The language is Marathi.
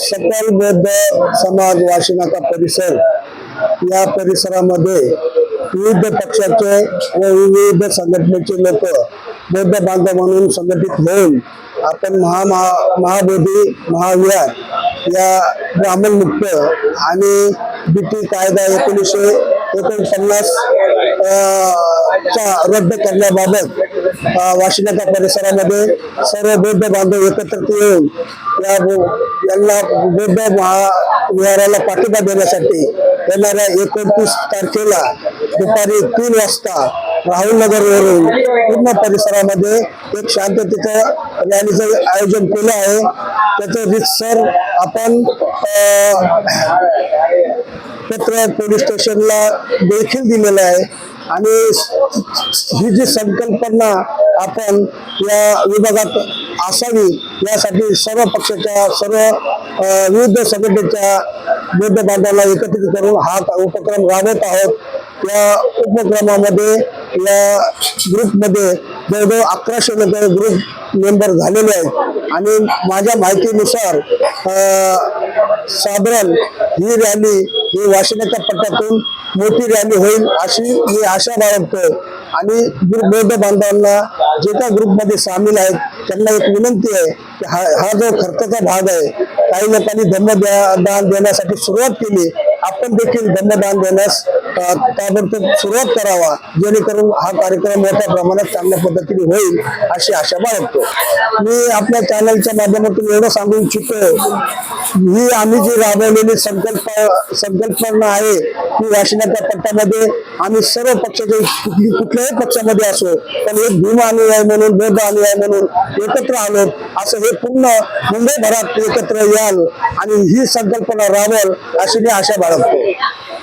सकल बौद्ध समाज वाशिनाका परिसर या परिसरामध्ये विविध पक्षाचे व विविध संघटनेचे लोक बौद्ध बांधव म्हणून संघटित होऊन आपण महाबोधी महाविहार या ब्राह्मणमुक्त आणि बीटी कायदा 1949 चा रद्द करण्याबाबत वाशिनाका परिसरामध्ये सर्व बौद्ध बांधव एकत्रित येऊन यांना बौद्ध महाविहाराला पाठिंबा देण्यासाठी येणाऱ्या 29 तारखेला दुपारी 3 वाजता राहुल नगर वरून पूर्ण परिसरामध्ये एक शांततेचं रॅलीचं आयोजन केलं आहे। त्याचं रितसर आपण पत्र पोलीस स्टेशनला देखील दिलेलं आहे आणि ही जी संकल्पना आपण या विभागात असावी यासाठी सर्व पक्षाच्या सर्व विविध संघटनेच्या बौद्ध बांधवांना एकत्रित करून हा उपक्रम राबवत आहोत। या उपक्रमामध्ये या ग्रुपमध्ये जवळजवळ 1100 लोक ग्रुप मेंबर झालेले आहेत आणि माझ्या माहितीनुसार साधारण ही रॅली ही वाशिनाका पट्ट्यातून मोठी रॅली होईल अशी मी आशा बाळगतो आणि बौद्ध बांधवांना जे काही ग्रुपमध्ये सामील आहेत त्यांना एक विनंती आहे की हा जो खर्चाचा भाग आहे, काही लोकांनी धम्मदान देण्यासाठी सुरुवात केली, आपण देखील धम्मदान देण्यास ताबडतोब सुरुवात करावा जेणेकरून हा कार्यक्रम मोठ्या प्रमाणात चांगल्या पद्धतीने होईल अशी आशा बाळगतो। मी आपल्या चॅनलच्या माध्यमातून एवढं सांगू इच्छितो, ही आम्ही जी राबवलेली संकल्पना आहे की वाशिनाका पट्ट्यामध्ये आम्ही सर्व पक्षाचे कुठल्याही पक्षामध्ये असो पण एक भीम अनुयायी म्हणून बौद्ध अनुयायी म्हणून एकत्र आलो असं हे पूर्ण मुंबईभरात एकत्र याल आणि ही संकल्पना राबवल अशी मी आशा बाळगतो।